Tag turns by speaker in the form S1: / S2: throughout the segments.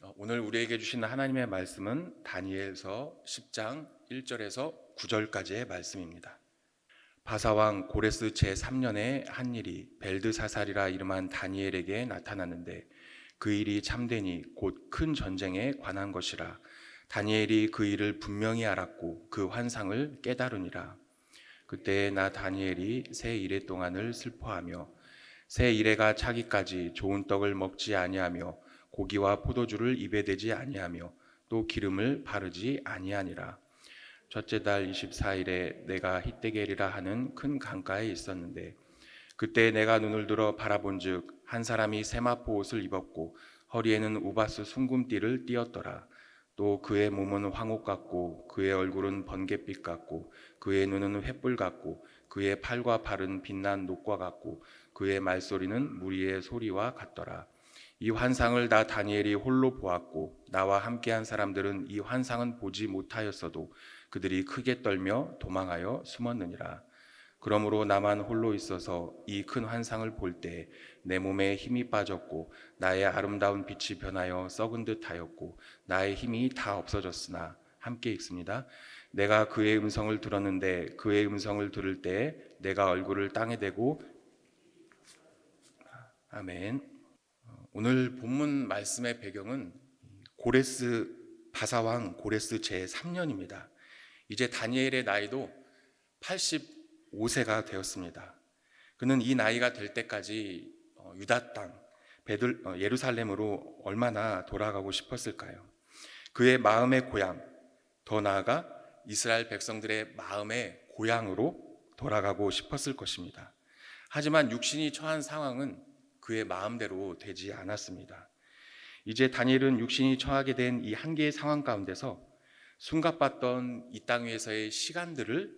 S1: 오늘 우리에게 주시는 하나님의 말씀은 다니엘서 10장 1절에서 9절까지의 말씀입니다. 바사왕 고레스 제3년에 한 일이 벨드사살이라 이름한 다니엘에게 나타났는데 그 일이 참되니 곧 큰 전쟁에 관한 것이라. 다니엘이 그 일을 분명히 알았고 그 환상을 깨달으니라. 그때 나 다니엘이 새 이레 동안을 슬퍼하며 새 이레가 차기까지 좋은 떡을 먹지 아니하며 고기와 포도주를 입에 대지 아니하며 또 기름을 바르지 아니하니라. 첫째 달 24일에 내가 히데겔이라 하는 큰 강가에 있었는데 그때 내가 눈을 들어 바라본즉 한 사람이 세마포 옷을 입었고 허리에는 우바스 순금띠를 띠었더라. 또 그의 몸은 황옥 같고 그의 얼굴은 번갯빛 같고 그의 눈은 횃불 같고 그의 팔과 발은 빛난 녹과 같고 그의 말소리는 무리의 소리와 같더라. 이 환상을 나 다니엘이 홀로 보았고 나와 함께한 사람들은 이 환상은 보지 못하였어도 그들이 크게 떨며 도망하여 숨었느니라. 그러므로 나만 홀로 있어서 이 큰 환상을 볼 때 내 몸에 힘이 빠졌고 나의 아름다운 빛이 변하여 썩은 듯 하였고 나의 힘이 다 없어졌으나 함께 읽습니다. 내가 그의 음성을 들었는데 그의 음성을 들을 때 내가 얼굴을 땅에 대고 아멘. 오늘 본문 말씀의 배경은 바사왕 고레스 제3년입니다. 이제 다니엘의 나이도 85세가 되었습니다. 그는 이 나이가 될 때까지 유다 땅 예루살렘으로 얼마나 돌아가고 싶었을까요? 그의 마음의 고향, 더 나아가 이스라엘 백성들의 마음의 고향으로 돌아가고 싶었을 것입니다. 하지만 육신이 처한 상황은 그의 마음대로 되지 않았습니다. 이제 다니엘은 육신이 처하게 된 이 한계의 상황 가운데서 숨가빴던 이 땅 위에서의 시간들을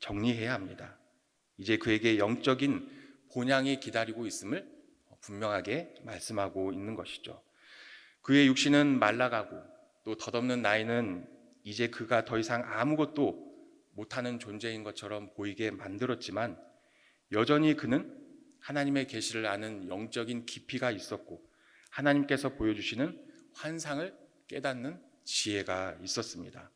S1: 정리해야 합니다. 이제 그에게 영적인 본향이 기다리고 있음을 분명하게 말씀하고 있는 것이죠. 그의 육신은 말라가고 또 덧없는 나이는 이제 그가 더 이상 아무것도 못하는 존재인 것처럼 보이게 만들었지만 여전히 그는 하나님의 계시를 아는 영적인 깊이가 있었고 하나님께서 보여주시는 환상을 깨닫는 지혜가 있었습니다.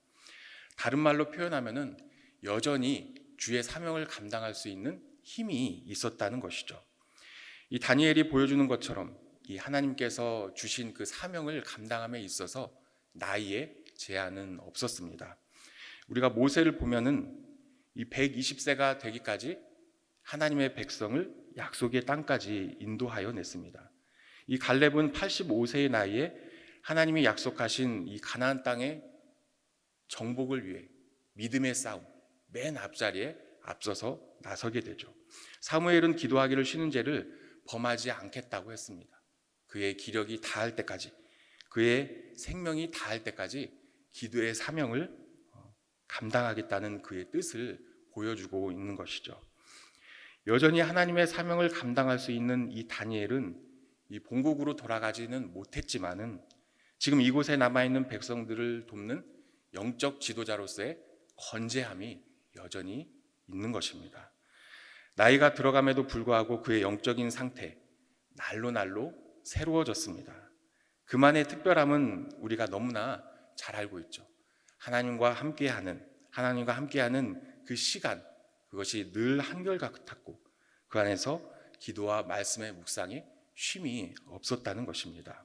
S1: 다른 말로 표현하면은 여전히 주의 사명을 감당할 수 있는 힘이 있었다는 것이죠. 이 다니엘이 보여주는 것처럼 이 하나님께서 주신 그 사명을 감당함에 있어서 나이에 제한은 없었습니다. 우리가 모세를 보면은 이 120세가 되기까지 하나님의 백성을 약속의 땅까지 인도하여 냈습니다. 이 갈렙은 85세의 나이에 하나님이 약속하신 이 가나안 땅의 정복을 위해 믿음의 싸움 맨 앞자리에 앞서서 나서게 되죠. 사무엘은 기도하기를 쉬는 죄를 범하지 않겠다고 했습니다. 그의 기력이 다할 때까지, 그의 생명이 다할 때까지 기도의 사명을 감당하겠다는 그의 뜻을 보여주고 있는 것이죠. 여전히 하나님의 사명을 감당할 수 있는 이 다니엘은 이 본국으로 돌아가지는 못했지만은 지금 이곳에 남아있는 백성들을 돕는 영적 지도자로서의 건재함이 여전히 있는 것입니다. 나이가 들어감에도 불구하고 그의 영적인 상태 날로 날로 새로워졌습니다. 그만의 특별함은 우리가 너무나 잘 알고 있죠. 하나님과 함께하는 그 시간, 그것이 늘 한결같았고 그 안에서 기도와 말씀의 묵상에 쉼이 없었다는 것입니다.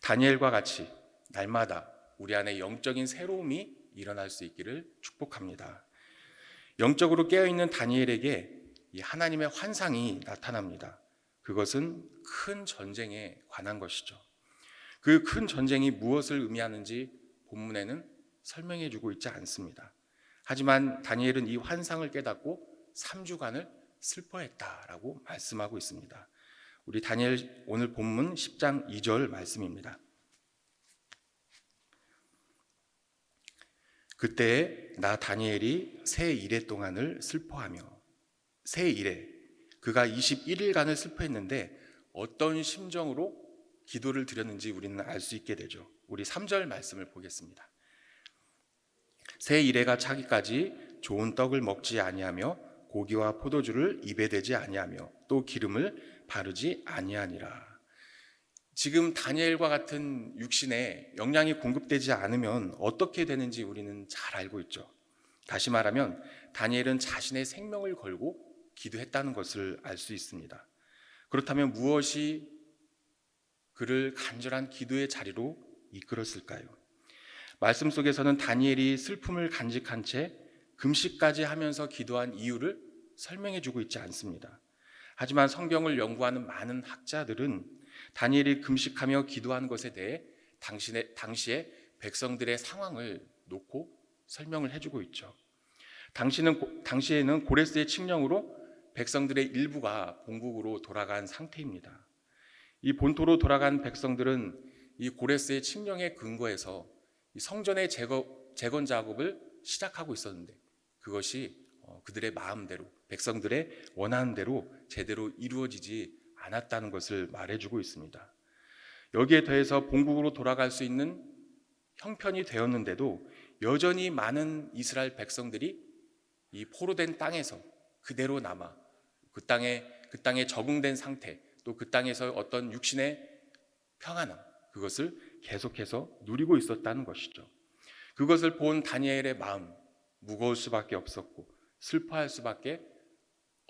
S1: 다니엘과 같이 날마다 우리 안에 영적인 새로움이 일어날 수 있기를 축복합니다. 영적으로 깨어있는 다니엘에게 이 하나님의 환상이 나타납니다. 그것은 큰 전쟁에 관한 것이죠. 그 큰 전쟁이 무엇을 의미하는지 본문에는 설명해 주고 있지 않습니다. 하지만 다니엘은 이 환상을 깨닫고 3주간을 슬퍼했다라고 말씀하고 있습니다. 우리 다니엘 오늘 본문 10장 2절 말씀입니다. 그때 나 다니엘이 새 이레 동안을 슬퍼하며, 새 이레, 그가 21일간을 슬퍼했는데 어떤 심정으로 기도를 드렸는지 우리는 알 수 있게 되죠. 우리 3절 말씀을 보겠습니다. 새 이레가 차기까지 좋은 떡을 먹지 아니하며 고기와 포도주를 입에 대지 아니하며 또 기름을 바르지 아니하니라. 지금 다니엘과 같은 육신에 영양이 공급되지 않으면 어떻게 되는지 우리는 잘 알고 있죠. 다시 말하면 다니엘은 자신의 생명을 걸고 기도했다는 것을 알 수 있습니다. 그렇다면 무엇이 그를 간절한 기도의 자리로 이끌었을까요? 말씀 속에서는 다니엘이 슬픔을 간직한 채 금식까지 하면서 기도한 이유를 설명해 주고 있지 않습니다. 하지만 성경을 연구하는 많은 학자들은 다니엘이 금식하며 기도한 것에 대해 당시의 백성들의 상황을 놓고 설명을 해주고 있죠. 당시에는 고레스의 칙령으로 백성들의 일부가 본국으로 돌아간 상태입니다. 이 본토로 돌아간 백성들은 이 고레스의 칙령에 근거해서 이 성전의 재건 작업을 시작하고 있었는데 그것이 그들의 마음대로, 백성들의 원하는 대로 제대로 이루어지지 않았다는 것을 말해주고 있습니다. 여기에 더해서 본국으로 돌아갈 수 있는 형편이 되었는데도 여전히 많은 이스라엘 백성들이 이 포로된 땅에서 그대로 남아 그 땅에 적응된 상태, 또 그 땅에서 어떤 육신의 평안함, 그것을 계속해서 누리고 있었다는 것이죠. 그것을 본 다니엘의 마음, 무거울 수밖에 없었고 슬퍼할 수밖에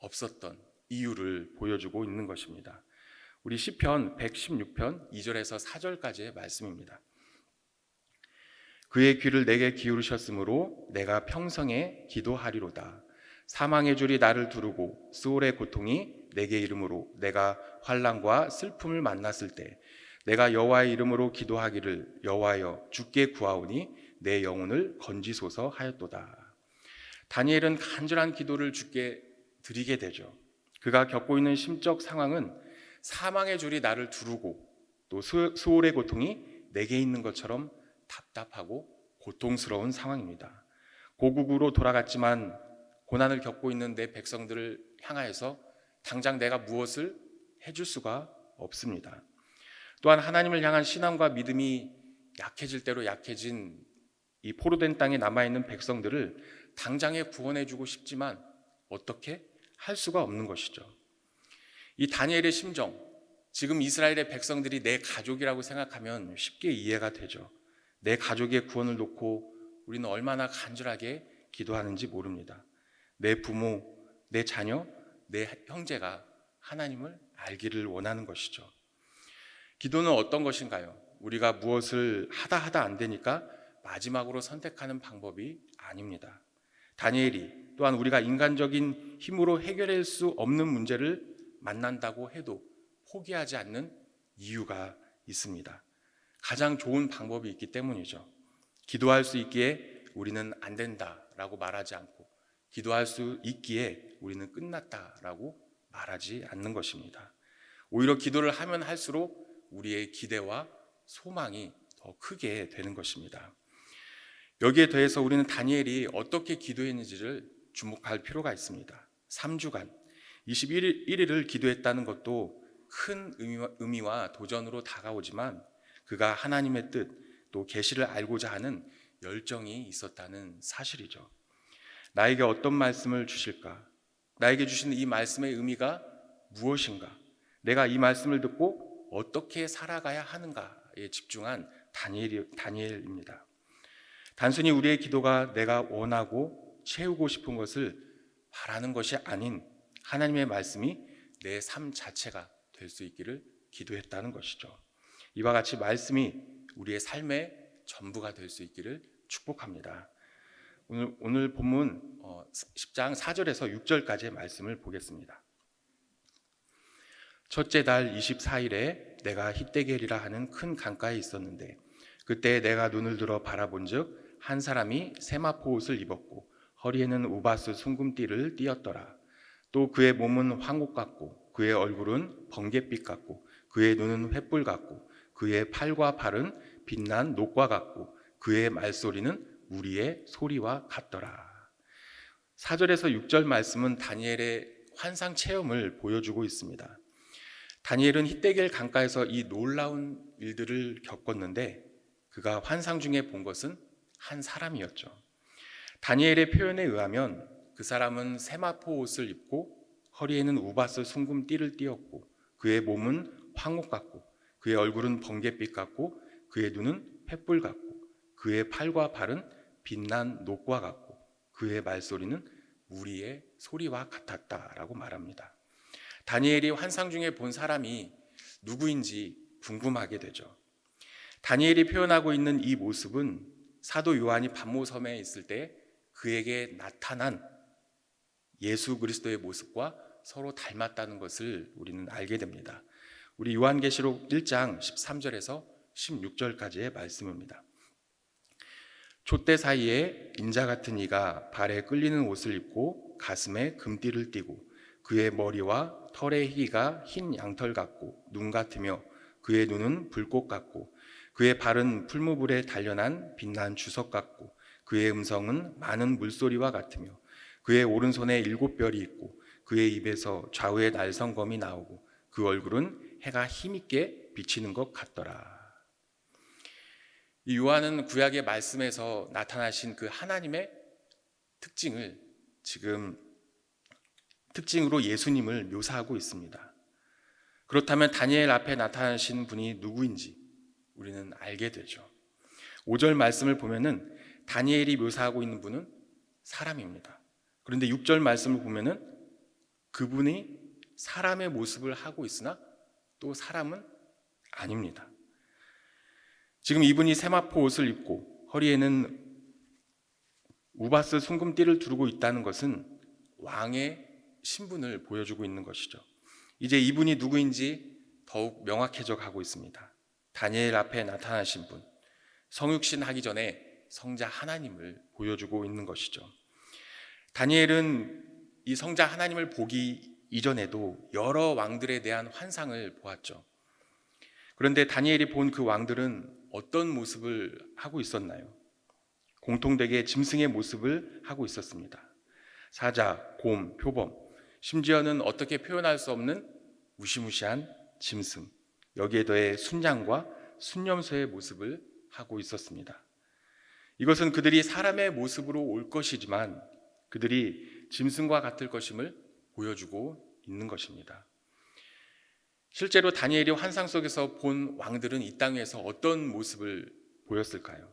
S1: 없었던 이유를 보여주고 있는 것입니다. 우리 시편 116편 2절에서 4절까지의 말씀입니다. 그의 귀를 내게 기울이셨으므로 내가 평성에 기도하리로다. 사망의 줄이 나를 두르고 스올의 고통이 내게 이름으로 내가 환난과 슬픔을 만났을 때 내가 여호와의 이름으로 기도하기를 여호와여 주께 구하오니 내 영혼을 건지소서 하였도다. 다니엘은 간절한 기도를 주께 드리게 되죠. 그가 겪고 있는 심적 상황은 사망의 줄이 나를 두르고 또 수올의 고통이 내게 있는 것처럼 답답하고 고통스러운 상황입니다. 고국으로 돌아갔지만 고난을 겪고 있는 내 백성들을 향하여서 당장 내가 무엇을 해줄 수가 없습니다. 또한 하나님을 향한 신앙과 믿음이 약해질 대로 약해진 이 포로된 땅에 남아있는 백성들을 당장에 구원해주고 싶지만 어떻게 할 수가 없는 것이죠. 이 다니엘의 심정, 지금 이스라엘의 백성들이 내 가족이라고 생각하면 쉽게 이해가 되죠. 내 가족의 구원을 놓고 우리는 얼마나 간절하게 기도하는지 모릅니다. 내 부모, 내 자녀, 내 형제가 하나님을 알기를 원하는 것이죠. 기도는 어떤 것인가요? 우리가 무엇을 하다 안 되니까 마지막으로 선택하는 방법이 아닙니다. 다니엘이 또한 우리가 인간적인 힘으로 해결할 수 없는 문제를 만난다고 해도 포기하지 않는 이유가 있습니다. 가장 좋은 방법이 있기 때문이죠. 기도할 수 있기에 우리는 안 된다라고 말하지 않고 기도할 수 있기에 우리는 끝났다라고 말하지 않는 것입니다. 오히려 기도를 하면 할수록 우리의 기대와 소망이 더 크게 되는 것입니다. 여기에 더해서 우리는 다니엘이 어떻게 기도했는지를 주목할 필요가 있습니다. 3주간 21일을 기도했다는 것도 큰 의미와 도전으로 다가오지만 그가 하나님의 뜻, 또 계시를 알고자 하는 열정이 있었다는 사실이죠. 나에게 어떤 말씀을 주실까? 나에게 주시는 이 말씀의 의미가 무엇인가? 내가 이 말씀을 듣고 어떻게 살아가야 하는가에 집중한 다니엘입니다. 단순히 우리의 기도가 내가 원하고 채우고 싶은 것을 바라는 것이 아닌 하나님의 말씀이 내 삶 자체가 될 수 있기를 기도했다는 것이죠. 이와 같이 말씀이 우리의 삶의 전부가 될 수 있기를 축복합니다. 오늘 본문 10장 4절에서 6절까지의 말씀을 보겠습니다. 첫째 달 24일에 내가 히데겔이라 하는 큰 강가에 있었는데 그때 내가 눈을 들어 바라본즉 한 사람이 세마포 옷을 입었고 허리에는 우바스 숭금띠를 띠었더라. 또 그의 몸은 황옥 같고 그의 얼굴은 번갯빛 같고 그의 눈은 횃불 같고 그의 팔과 발은 빛난 녹과 같고 그의 말소리는 우리의 소리와 같더라. 4절에서 6절 말씀은 다니엘의 환상 체험을 보여주고 있습니다. 다니엘은 히데겔 강가에서 이 놀라운 일들을 겪었는데 그가 환상 중에 본 것은 한 사람이었죠. 다니엘의 표현에 의하면 그 사람은 세마포 옷을 입고 허리에는 우바스 숭금띠를 띠었고 그의 몸은 황옥 같고 그의 얼굴은 번갯빛 같고 그의 눈은 횃불 같고 그의 팔과 발은 빛난 녹과 같고 그의 말소리는 우리의 소리와 같았다라고 말합니다. 다니엘이 환상 중에 본 사람이 누구인지 궁금하게 되죠. 다니엘이 표현하고 있는 이 모습은 사도 요한이 pat모섬에 있을 때 그에게 나타난 예수 그리스도의 모습과 서로 닮았다는 것을 우리는 알게 됩니다. 우리 요한계시록 1장 13절에서 16절까지의 말씀입니다. 촛대 사이에 인자 같은 이가 발에 끌리는 옷을 입고 가슴에 금띠를 띠고 그의 머리와 털의 희기가 흰 양털 같고 눈 같으며 그의 눈은 불꽃 같고 그의 발은 풀무불에 단련한 빛난 주석 같고 그의 음성은 많은 물소리와 같으며 그의 오른손에 7별이 있고 그의 입에서 좌우의 날성검이 나오고 그 얼굴은 해가 힘있게 비치는 것 같더라. 이 요한은 구약의 말씀에서 나타나신 그 하나님의 특징을 지금 특징으로 예수님을 묘사하고 있습니다. 그렇다면 다니엘 앞에 나타나신 분이 누구인지 우리는 알게 되죠. 5절 말씀을 보면은 다니엘이 묘사하고 있는 분은 사람입니다. 그런데 6절 말씀을 보면은 그분이 사람의 모습을 하고 있으나 또 사람은 아닙니다. 지금 이분이 세마포 옷을 입고 허리에는 우바스 순금띠를 두르고 있다는 것은 왕의 신분을 보여주고 있는 것이죠. 이제 이분이 누구인지 더욱 명확해져 가고 있습니다. 다니엘 앞에 나타나신 분, 성육신 하기 전에 성자 하나님을 보여주고 있는 것이죠. 다니엘은 이 성자 하나님을 보기 이전에도 여러 왕들에 대한 환상을 보았죠. 그런데 다니엘이 본 그 왕들은 어떤 모습을 하고 있었나요? 공통되게 짐승의 모습을 하고 있었습니다. 사자, 곰, 표범, 심지어는 어떻게 표현할 수 없는 무시무시한 짐승, 여기에 더해 순양과 순념소의 모습을 하고 있었습니다. 이것은 그들이 사람의 모습으로 올 것이지만 그들이 짐승과 같을 것임을 보여주고 있는 것입니다. 실제로 다니엘이 환상 속에서 본 왕들은 이 땅에서 어떤 모습을 보였을까요?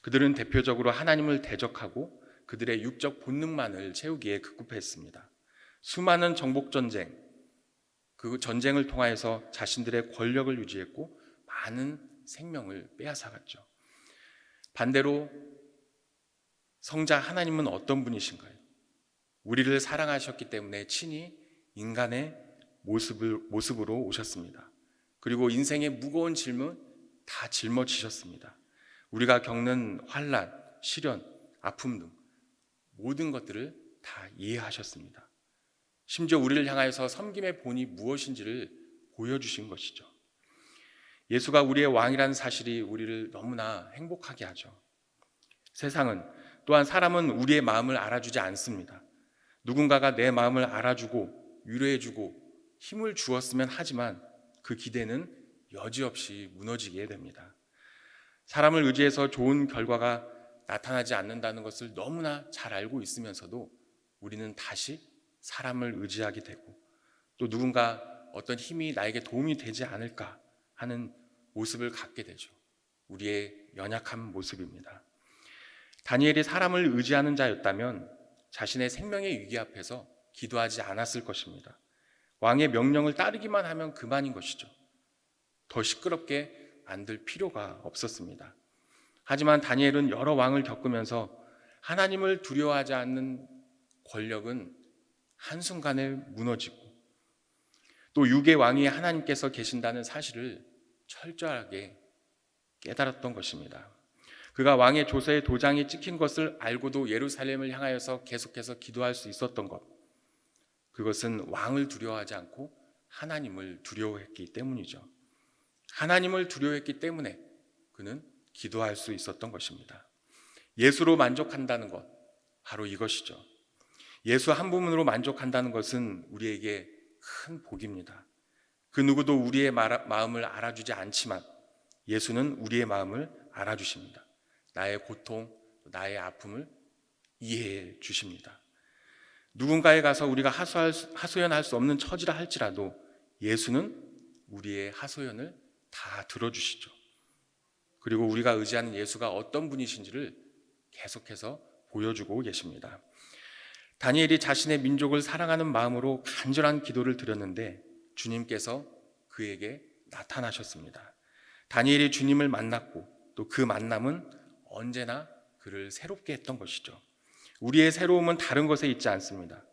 S1: 그들은 대표적으로 하나님을 대적하고 그들의 육적 본능만을 채우기에 급급했습니다. 수많은 정복전쟁, 그 전쟁을 통하여서 자신들의 권력을 유지했고 많은 생명을 빼앗아갔죠. 반대로 성자 하나님은 어떤 분이신가요? 우리를 사랑하셨기 때문에 친히 인간의 모습으로 오셨습니다. 그리고 인생의 무거운 짐은 다 짊어지셨습니다. 우리가 겪는 환난, 시련, 아픔 등 모든 것들을 다 이해하셨습니다. 심지어 우리를 향하여서 섬김의 본이 무엇인지를 보여주신 것이죠. 예수가 우리의 왕이라는 사실이 우리를 너무나 행복하게 하죠. 세상은 또한 사람은 우리의 마음을 알아주지 않습니다. 누군가가 내 마음을 알아주고 위로해주고 힘을 주었으면 하지만 그 기대는 여지없이 무너지게 됩니다. 사람을 의지해서 좋은 결과가 나타나지 않는다는 것을 너무나 잘 알고 있으면서도 우리는 다시 사람을 의지하게 되고 또 누군가 어떤 힘이 나에게 도움이 되지 않을까 하는 모습을 갖게 되죠. 우리의 연약한 모습입니다. 다니엘이 사람을 의지하는 자였다면 자신의 생명의 위기 앞에서 기도하지 않았을 것입니다. 왕의 명령을 따르기만 하면 그만인 것이죠. 더 시끄럽게 만들 필요가 없었습니다. 하지만 다니엘은 여러 왕을 겪으면서 하나님을 두려워하지 않는 권력은 한순간에 무너지고 또 6의 왕이 하나님께서 계신다는 사실을 철저하게 깨달았던 것입니다. 그가 왕의 조서에 도장이 찍힌 것을 알고도 예루살렘을 향하여서 계속해서 기도할 수 있었던 것, 그것은 왕을 두려워하지 않고 하나님을 두려워했기 때문이죠. 하나님을 두려워했기 때문에 그는 기도할 수 있었던 것입니다. 예수로 만족한다는 것, 바로 이것이죠. 예수 한 부분으로 만족한다는 것은 우리에게 큰 복입니다. 그 누구도 우리의 마음을 알아주지 않지만 예수는 우리의 마음을 알아주십니다. 나의 고통, 나의 아픔을 이해해 주십니다. 누군가에 가서 우리가 하소연할 수 없는 처지라 할지라도 예수는 우리의 하소연을 다 들어주시죠. 그리고 우리가 의지하는 예수가 어떤 분이신지를 계속해서 보여주고 계십니다. 다니엘이 자신의 민족을 사랑하는 마음으로 간절한 기도를 드렸는데 주님께서 그에게 나타나셨습니다. 다니엘이 주님을 만났고 또 그 만남은 언제나 그를 새롭게 했던 것이죠. 우리의 새로움은 다른 것에 있지 않습니다.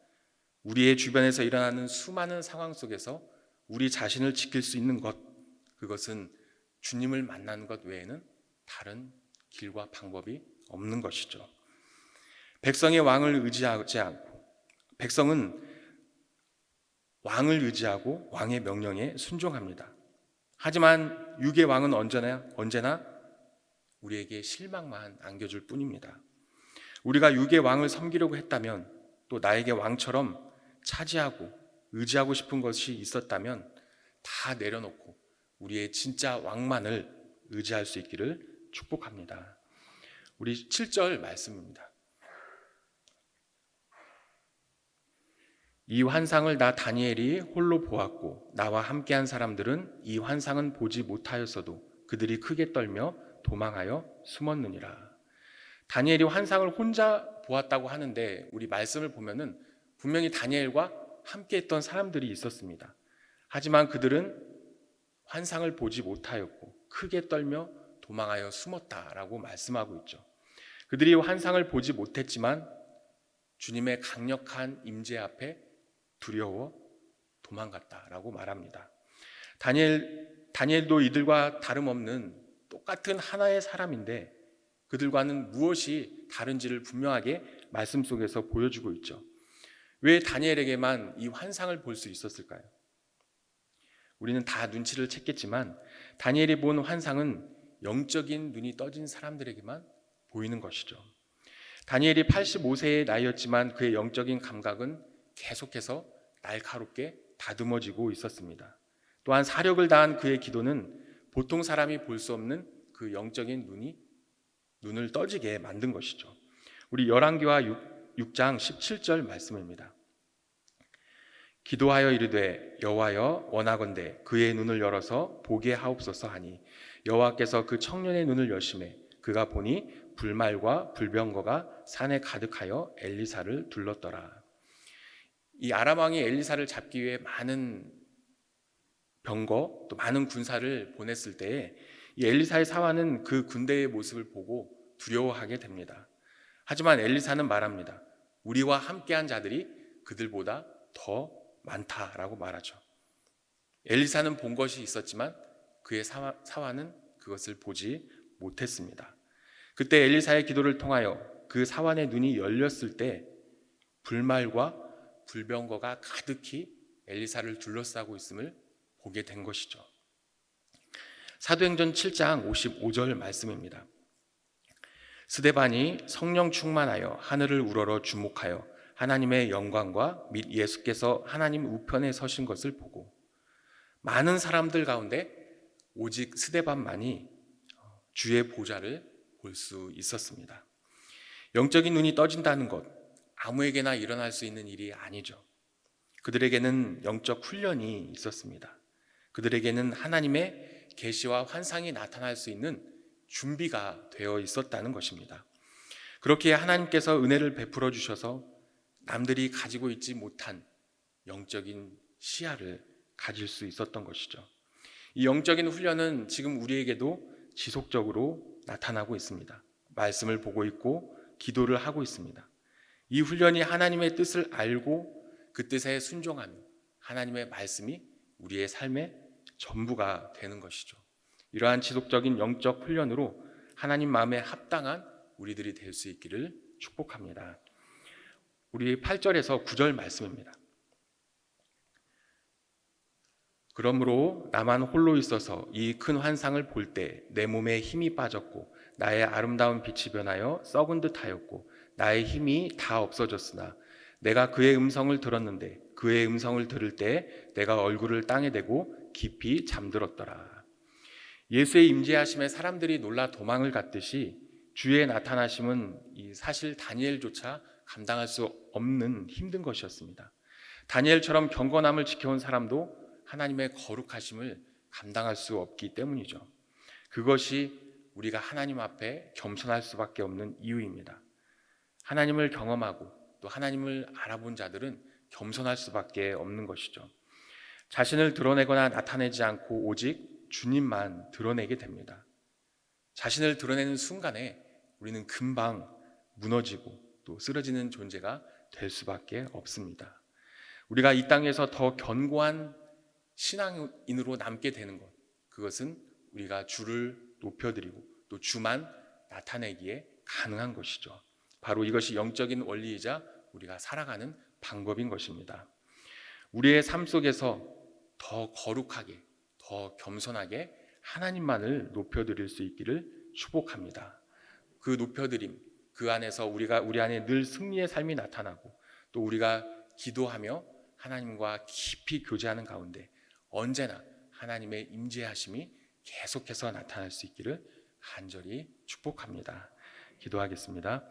S1: 우리의 주변에서 일어나는 수많은 상황 속에서 우리 자신을 지킬 수 있는 것, 그것은 주님을 만나는 것 외에는 다른 길과 방법이 없는 것이죠. 백성의 왕을 의지하지 않고, 백성은 왕을 의지하고 왕의 명령에 순종합니다. 하지만 육의 왕은 언제나 우리에게 실망만 안겨줄 뿐입니다. 우리가 육의 왕을 섬기려고 했다면, 또 나에게 왕처럼 차지하고 의지하고 싶은 것이 있었다면 다 내려놓고 우리의 진짜 왕만을 의지할 수 있기를 축복합니다. 우리 7절 말씀입니다. 이 환상을 나 다니엘이 홀로 보았고 나와 함께한 사람들은 이 환상은 보지 못하였어도 그들이 크게 떨며 도망하여 숨었느니라. 다니엘이 환상을 혼자 보았다고 하는데 우리 말씀을 보면은 분명히 다니엘과 함께했던 사람들이 있었습니다. 하지만 그들은 환상을 보지 못하였고 크게 떨며 도망하여 숨었다라고 말씀하고 있죠. 그들이 환상을 보지 못했지만 주님의 강력한 임재 앞에 두려워 도망갔다라고 말합니다. 다니엘도 이들과 다름없는 똑같은 하나의 사람인데 그들과는 무엇이 다른지를 분명하게 말씀 속에서 보여주고 있죠. 왜 다니엘에게만 이 환상을 볼 수 있었을까요? 우리는 다 눈치를 챘겠지만 다니엘이 본 환상은 영적인 눈이 떠진 사람들에게만 보이는 것이죠. 다니엘이 85세의 나이였지만 그의 영적인 감각은 계속해서 날카롭게 다듬어지고 있었습니다. 또한 사력을 다한 그의 기도는 보통 사람이 볼 수 없는 그 영적인 눈을 떠지게 만든 것이죠. 우리 열왕기와 6장 17절 말씀입니다. 기도하여 이르되 여호와여 원하건대 그의 눈을 열어서 보게 하옵소서 하니 여호와께서 그 청년의 눈을 여시매 그가 보니 불말과 불병거가 산에 가득하여 엘리사를 둘렀더라. 이 아람 왕이 엘리사를 잡기 위해 많은 병거 또 많은 군사를 보냈을 때에 이 엘리사의 사환은 그 군대의 모습을 보고 두려워하게 됩니다. 하지만 엘리사는 말합니다. 우리와 함께한 자들이 그들보다 더 많다라고 말하죠. 엘리사는 본 것이 있었지만 그의 사환은 그것을 보지 못했습니다. 그때 엘리사의 기도를 통하여 그 사환의 눈이 열렸을 때 불말과 불병거가 가득히 엘리사를 둘러싸고 있음을 보게 된 것이죠. 사도행전 7장 55절 말씀입니다. 스데반이 성령 충만하여 하늘을 우러러 주목하여 하나님의 영광과 및 예수께서 하나님 우편에 서신 것을 보고 많은 사람들 가운데 오직 스데반만이 주의 보좌를 볼 수 있었습니다. 영적인 눈이 떠진다는 것 아무에게나 일어날 수 있는 일이 아니죠. 그들에게는 영적 훈련이 있었습니다. 그들에게는 하나님의 계시와 환상이 나타날 수 있는 준비가 되어 있었다는 것입니다. 그렇게 하나님께서 은혜를 베풀어 주셔서 남들이 가지고 있지 못한 영적인 시야를 가질 수 있었던 것이죠. 이 영적인 훈련은 지금 우리에게도 지속적으로 나타나고 있습니다. 말씀을 보고 있고 기도를 하고 있습니다. 이 훈련이 하나님의 뜻을 알고 그 뜻에 순종하며 하나님의 말씀이 우리의 삶의 전부가 되는 것이죠. 이러한 지속적인 영적 훈련으로 하나님 마음에 합당한 우리들이 될 수 있기를 축복합니다. 우리 8절에서 9절 말씀입니다. 그러므로 나만 홀로 있어서 이 큰 환상을 볼 때 내 몸에 힘이 빠졌고 나의 아름다운 빛이 변하여 썩은 듯하였고 나의 힘이 다 없어졌으나 내가 그의 음성을 들었는데 그의 음성을 들을 때 내가 얼굴을 땅에 대고 깊이 잠들었더라. 예수의 임재하심에 사람들이 놀라 도망을 갔듯이 주의 나타나심은 사실 다니엘조차 감당할 수 없는 힘든 것이었습니다. 다니엘처럼 경건함을 지켜온 사람도 하나님의 거룩하심을 감당할 수 없기 때문이죠. 그것이 우리가 하나님 앞에 겸손할 수밖에 없는 이유입니다. 하나님을 경험하고 또 하나님을 알아본 자들은 겸손할 수밖에 없는 것이죠. 자신을 드러내거나 나타내지 않고 오직 주님만 드러내게 됩니다. 자신을 드러내는 순간에 우리는 금방 무너지고 또 쓰러지는 존재가 될 수밖에 없습니다. 우리가 이 땅에서 더 견고한 신앙인으로 남게 되는 것, 그것은 우리가 주를 높여드리고 또 주만 나타내기에 가능한 것이죠. 바로 이것이 영적인 원리이자 우리가 살아가는 방법인 것입니다. 우리의 삶 속에서 더 거룩하게, 더 겸손하게 하나님만을 높여드릴 수 있기를 축복합니다. 그 높여드림, 그 안에서 우리 안에 늘 승리의 삶이 나타나고 또 우리가 기도하며 하나님과 깊이 교제하는 가운데 언제나 하나님의 임재하심이 계속해서 나타날 수 있기를 간절히 축복합니다. 기도하겠습니다.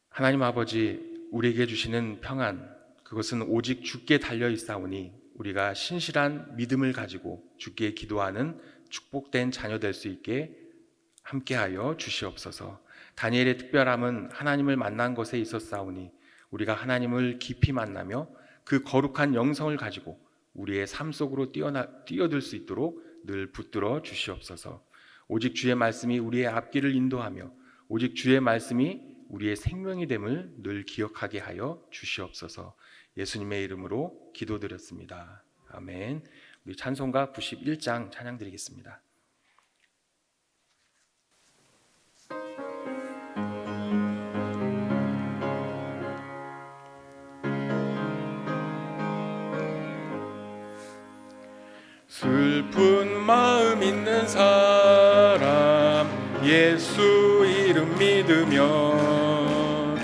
S1: 하나님 아버지, 우리에게 주시는 평안, 그것은 오직 주께 달려 있사오니 우리가 신실한 믿음을 가지고 주께 기도하는 축복된 자녀 될 수 있게 함께하여 주시옵소서. 다니엘의 특별함은 하나님을 만난 것에 있었사오니 우리가 하나님을 깊이 만나며 그 거룩한 영성을 가지고 우리의 삶 속으로 뛰어들 수 있도록 늘 붙들어 주시옵소서. 오직 주의 말씀이 우리의 앞길을 인도하며 오직 주의 말씀이 우리의 생명이 됨을 늘 기억하게 하여 주시옵소서. 예수님의 이름으로 기도드렸습니다. 아멘. 우리 찬송가 91장 찬양 드리겠습니다. 슬픈 마음 있는 사람 예수 이름 믿으면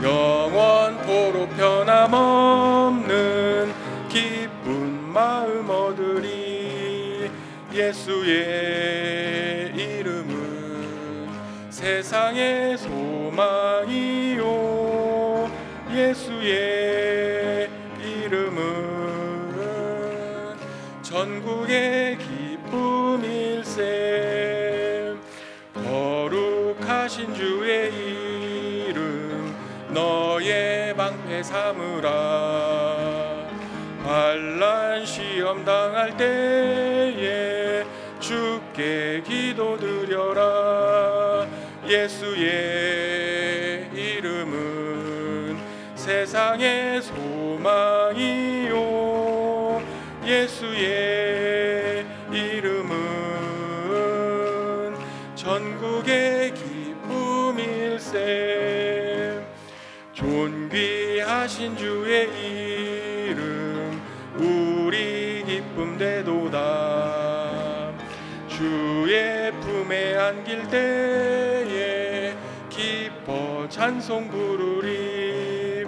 S1: 영원토록 변함없는 기쁜 마음 얻으리. 예수의 이름은 세상의 소망이요 예수의 이름은 전국의 기쁨일세. 거룩하신 주의 이름 너의 방패 삼으라. 환난 시험 당할 때에 주께 기도드려라. 예수의 이름은 세상의 소망이요 예수의 이름은 전국의 기쁨일세. 존귀하신 주의 이름 우리 기쁨 되도다. 주의 품에 안길 때에 기뻐 찬송 부르리.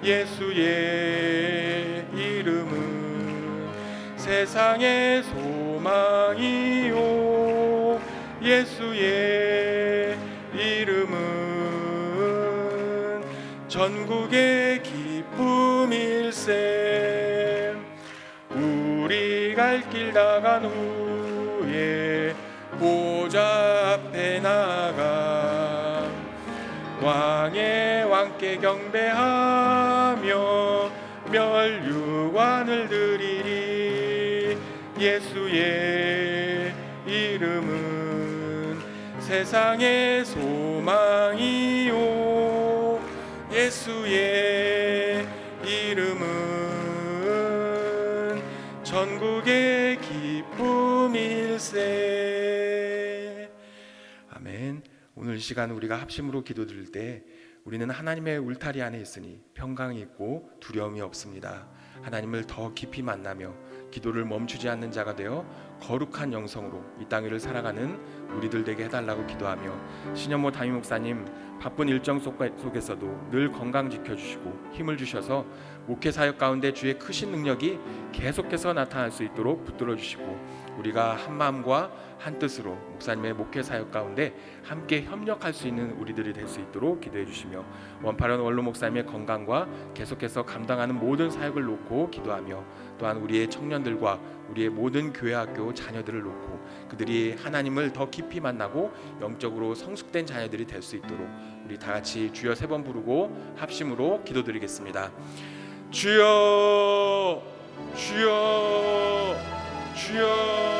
S1: 예수의 이름은 세상의 소망이요 예수의 이름은 전국의 기쁨일세. 우리 갈 길 나간 후에 보좌 앞에 나가 왕의 왕께 경배하며 멸류관을 드리리. 예수의 이름은 세상의 소망이요 예수의 이름은 전국의 기쁨일세. 아멘. 오늘 이 시간 우리가 합심으로 기도드릴 때 우리는 하나님의 울타리 안에 있으니 평강이 있고 두려움이 없습니다. 하나님을 더 깊이 만나며 기도를 멈추지 않는 자가 되어 거룩한 영성으로 이 땅 위를 살아가는 우리들 되게 해달라고 기도하며, 신현모 담임 목사님 바쁜 일정 속에서도 늘 건강 지켜주시고 힘을 주셔서 목회 사역 가운데 주의 크신 능력이 계속해서 나타날 수 있도록 붙들어 주시고, 우리가 한 마음과 한 뜻으로 목사님의 목회 사역 가운데 함께 협력할 수 있는 우리들이 될 수 있도록 기도해 주시며, 원파련 원로 목사님의 건강과 계속해서 감당하는 모든 사역을 놓고 기도하며, 또한 우리의 청년들과 우리의 모든 교회 학교 자녀들을 놓고 그들이 하나님을 더 깊이 만나고 영적으로 성숙된 자녀들이 될 수 있도록 우리 다 같이 주여 3번 부르고 합심으로 기도드리겠습니다. 주여, 주여, 주여.